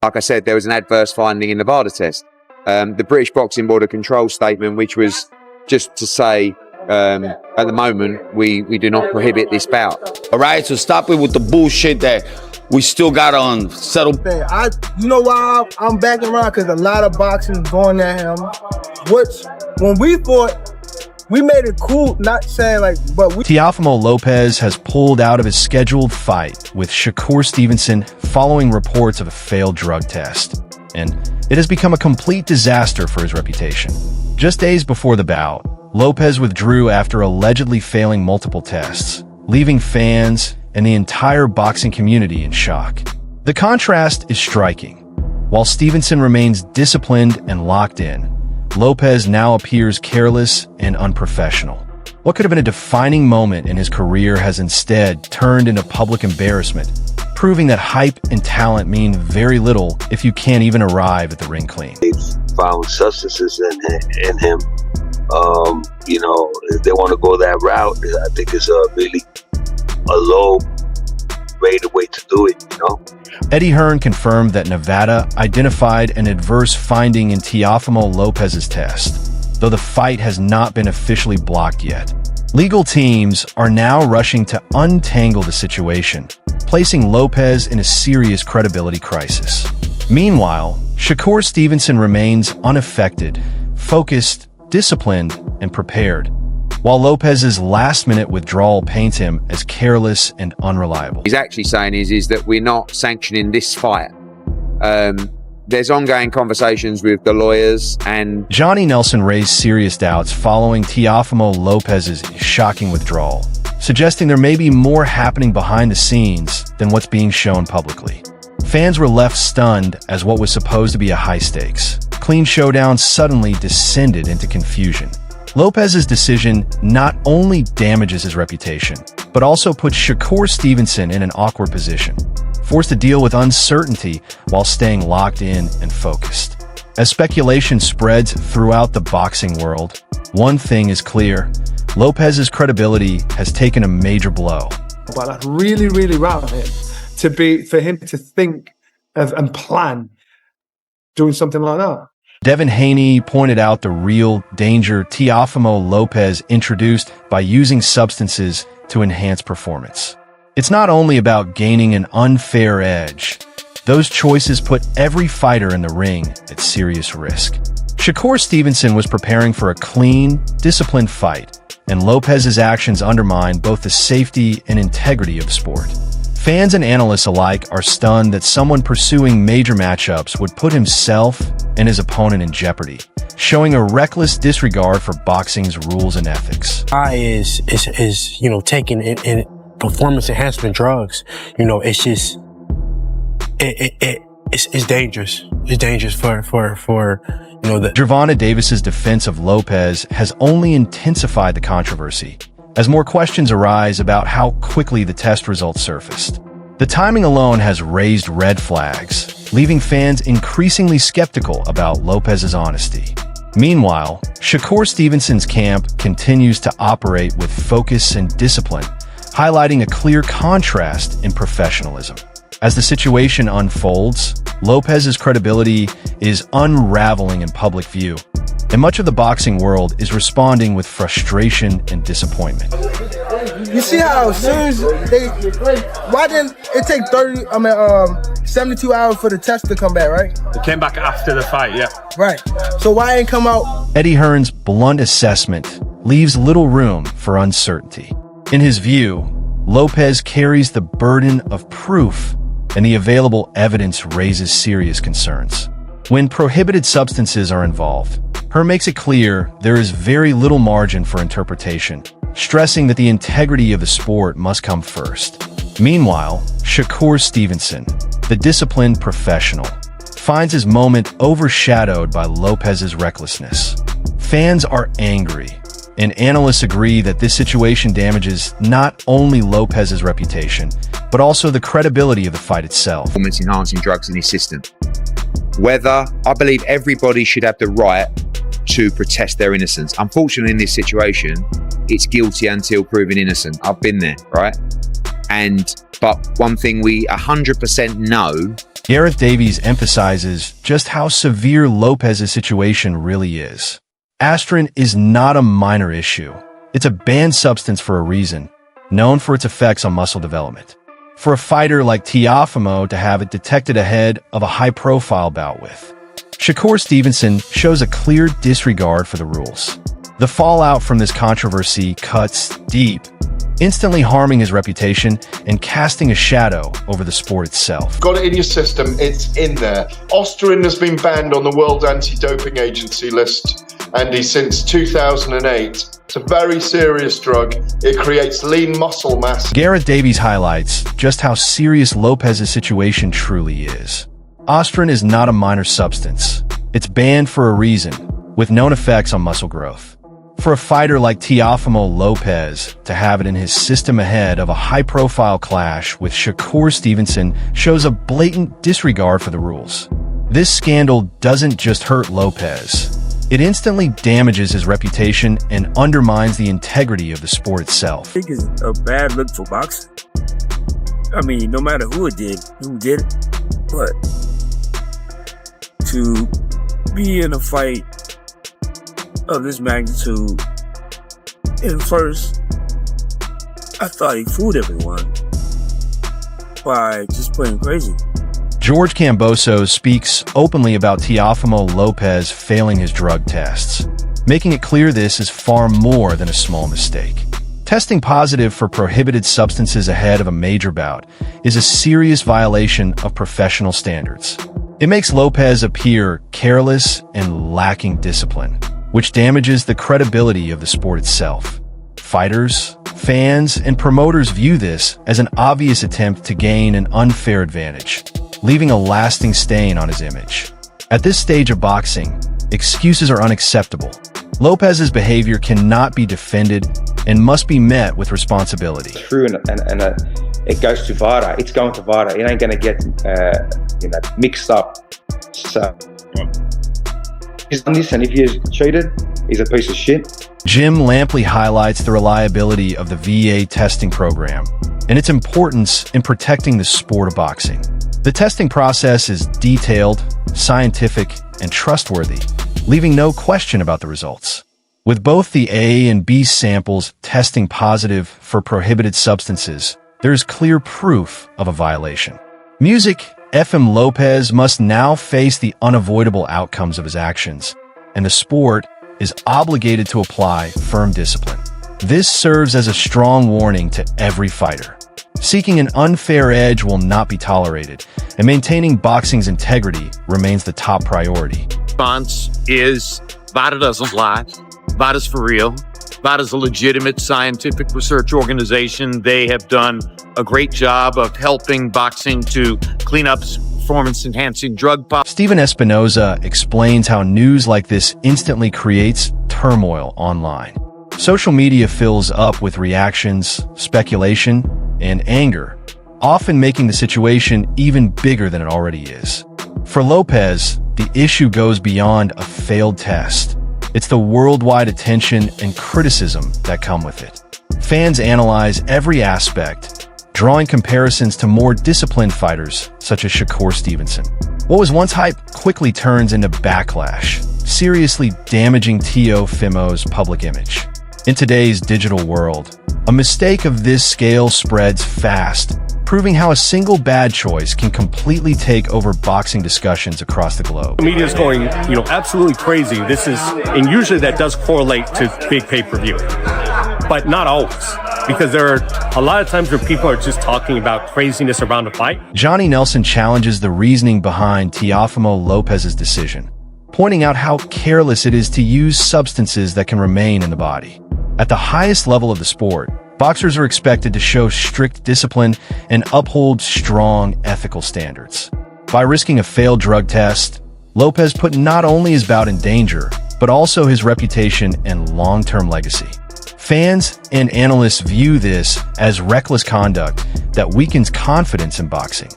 Like I said, there was an adverse finding in the VADA test. The British Boxing Board of Control statement, which was just to say, at the moment, we do not prohibit this bout. All right, so stop it with the bullshit that we still got on settle. You know why I'm backing around? Because a lot of boxing is going at him. When we fought, we made it cool, not saying like, but we... Teofimo Lopez has pulled out of his scheduled fight with Shakur Stevenson following reports of a failed drug test. And it has become a complete disaster for his reputation. Just days before the bout, Lopez withdrew after allegedly failing multiple tests, leaving fans and the entire boxing community in shock. The contrast is striking. While Stevenson remains disciplined and locked in, Lopez now appears careless and unprofessional. What could have been a defining moment in his career has instead turned into public embarrassment, proving that hype and talent mean very little if you can't even arrive at the ring clean. They've found substances in him. You know, if they want to go that route, I think it's really a low-rated way to do it, you know? Eddie Hearn confirmed that Nevada identified an adverse finding in Teofimo Lopez's test, though the fight has not been officially blocked yet. Legal teams are now rushing to untangle the situation, placing Lopez in a serious credibility crisis. Meanwhile, Shakur Stevenson remains unaffected, focused, disciplined, and prepared, while Lopez's last-minute withdrawal paints him as careless and unreliable. He's actually saying is that we're not sanctioning this fight. There's ongoing conversations with the lawyers, and Johnny Nelson raised serious doubts following Teofimo Lopez's shocking withdrawal, suggesting there may be more happening behind the scenes than what's being shown publicly. Fans were left stunned as what was supposed to be a high-stakes, clean showdown suddenly descended into confusion. Lopez's decision not only damages his reputation, but also puts Shakur Stevenson in an awkward position, forced to deal with uncertainty while staying locked in and focused. As speculation spreads throughout the boxing world, one thing is clear: Lopez's credibility has taken a major blow. But that's really, really right of him for him to think of and plan doing something like that. Devin Haney pointed out the real danger Teofimo Lopez introduced by using substances to enhance performance. It's not only about gaining an unfair edge. Those choices put every fighter in the ring at serious risk. Shakur Stevenson was preparing for a clean, disciplined fight, and Lopez's actions undermine both the safety and integrity of the sport. Fans and analysts alike are stunned that someone pursuing major matchups would put himself and his opponent in jeopardy, showing a reckless disregard for boxing's rules and ethics. Is taking in performance enhancement drugs. You know, it's just it's dangerous. It's dangerous for the Gervonta Davis's defense of Lopez has only intensified the controversy, as more questions arise about how quickly the test results surfaced. The timing alone has raised red flags, leaving fans increasingly skeptical about Lopez's honesty. Meanwhile, Shakur Stevenson's camp continues to operate with focus and discipline, highlighting a clear contrast in professionalism. As the situation unfolds, Lopez's credibility is unraveling in public view, and much of the boxing world is responding with frustration and disappointment. You see how as soon as why didn't it take 72 hours for the test to come back, right? It came back after the fight, yeah. Right. So why ain't come out? Eddie Hearn's blunt assessment leaves little room for uncertainty. In his view, Lopez carries the burden of proof, and the available evidence raises serious concerns. When prohibited substances are involved, Hearn makes it clear there is very little margin for interpretation, stressing that the integrity of the sport must come first. Meanwhile, Shakur Stevenson, the disciplined professional, finds his moment overshadowed by Lopez's recklessness. Fans are angry, and analysts agree that this situation damages not only Lopez's reputation, but also the credibility of the fight itself. Performance-enhancing drugs in his system. Whether I believe everybody should have the right to protest their innocence. Unfortunately, in this situation, it's guilty until proven innocent. I've been there, right? But one thing we 100% know. Gareth Davies emphasizes just how severe Lopez's situation really is. Aspirin is not a minor issue. It's a banned substance for a reason, known for its effects on muscle development. For a fighter like Teofimo to have it detected ahead of a high-profile bout with Shakur Stevenson shows a clear disregard for the rules. The fallout from this controversy cuts deep, instantly harming his reputation and casting a shadow over the sport itself. Got it in your system, it's in there. Aspirin has been banned on the World Anti-Doping Agency list, Andy, since 2008. It's a very serious drug. It creates lean muscle mass. Gareth Davies highlights just how serious Lopez's situation truly is. Aspirin is not a minor substance. It's banned for a reason, with known effects on muscle growth. For a fighter like Teofimo Lopez to have it in his system ahead of a high-profile clash with Shakur Stevenson shows a blatant disregard for the rules. This scandal doesn't just hurt Lopez. It instantly damages his reputation and undermines the integrity of the sport itself. I think it's a bad look for boxing. I mean, no matter who did it, but to be in a fight of this magnitude, and first, I thought he fooled everyone by just playing crazy. George Camboso speaks openly about Teofimo Lopez failing his drug tests, making it clear this is far more than a small mistake. Testing positive for prohibited substances ahead of a major bout is a serious violation of professional standards. It makes Lopez appear careless and lacking discipline, which damages the credibility of the sport itself. Fighters, fans, and promoters view this as an obvious attempt to gain an unfair advantage, leaving a lasting stain on his image. At this stage of boxing, excuses are unacceptable. Lopez's behavior cannot be defended and must be met with responsibility. True, and it goes to VADA. It's going to VADA. It ain't going to get mixed up. So he's done this, and if he's cheated, he's a piece of shit. Jim Lampley highlights the reliability of the VA testing program and its importance in protecting the sport of boxing. The testing process is detailed, scientific, and trustworthy, leaving no question about the results. With both the A and B samples testing positive for prohibited substances, there is clear proof of a violation. Teofimo Lopez must now face the unavoidable outcomes of his actions, and the sport is obligated to apply firm discipline. This serves as a strong warning to every fighter. Seeking an unfair edge will not be tolerated, and maintaining boxing's integrity remains the top priority. Response is VADA doesn't lie. VADA's for real. VADA's a legitimate scientific research organization. They have done a great job of helping boxing to clean up performance-enhancing drug policy. Stephen Espinoza explains how news like this instantly creates turmoil online. Social media fills up with reactions, speculation, and anger, often making the situation even bigger than it already is. For Lopez, the issue goes beyond a failed test. It's the worldwide attention and criticism that come with it. Fans analyze every aspect, drawing comparisons to more disciplined fighters such as Shakur Stevenson. What was once hype quickly turns into backlash, seriously damaging Teofimo's public image. In today's digital world, a mistake of this scale spreads fast, proving how a single bad choice can completely take over boxing discussions across the globe. The media is going, absolutely crazy. And usually that does correlate to big pay-per-view, but not always, because there are a lot of times where people are just talking about craziness around the fight. Johnny Nelson challenges the reasoning behind Teofimo Lopez's decision, pointing out how careless it is to use substances that can remain in the body. At the highest level of the sport, boxers are expected to show strict discipline and uphold strong ethical standards. By risking a failed drug test, Lopez put not only his bout in danger, but also his reputation and long-term legacy. Fans and analysts view this as reckless conduct that weakens confidence in boxing.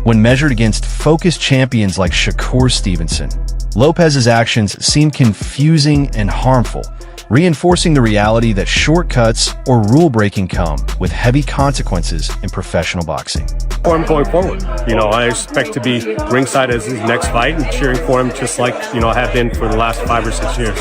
When measured against focused champions like Shakur Stevenson, Lopez's actions seem confusing and harmful, reinforcing the reality that shortcuts or rule-breaking come with heavy consequences in professional boxing. For him going forward, I expect to be ringside as his next fight and cheering for him just like, I have been for the last 5 or 6 years.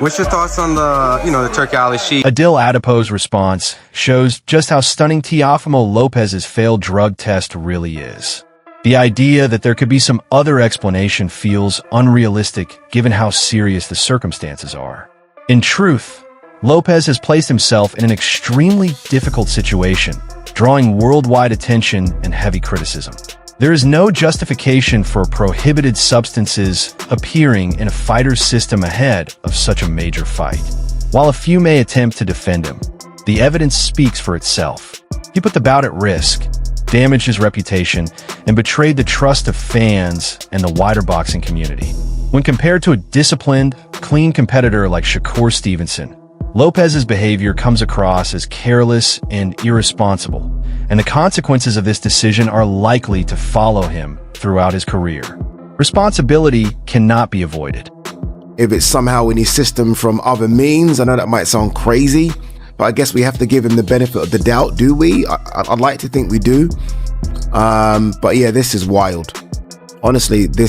What's your thoughts on the Turk Ali sheet? Adil Adipo's response shows just how stunning Teofimo Lopez's failed drug test really is. The idea that there could be some other explanation feels unrealistic given how serious the circumstances are. In truth, Lopez has placed himself in an extremely difficult situation, drawing worldwide attention and heavy criticism. There is no justification for prohibited substances appearing in a fighter's system ahead of such a major fight. While a few may attempt to defend him, the evidence speaks for itself. He put the bout at risk, damaged his reputation, and betrayed the trust of fans and the wider boxing community. When compared to a disciplined, clean competitor like Shakur Stevenson, Lopez's behavior comes across as careless and irresponsible, and the consequences of this decision are likely to follow him throughout his career. Responsibility cannot be avoided. If it's somehow in his system from other means, I know that might sound crazy, but I guess we have to give him the benefit of the doubt, do we? I'd like to think we do. But yeah, this is wild. Honestly, this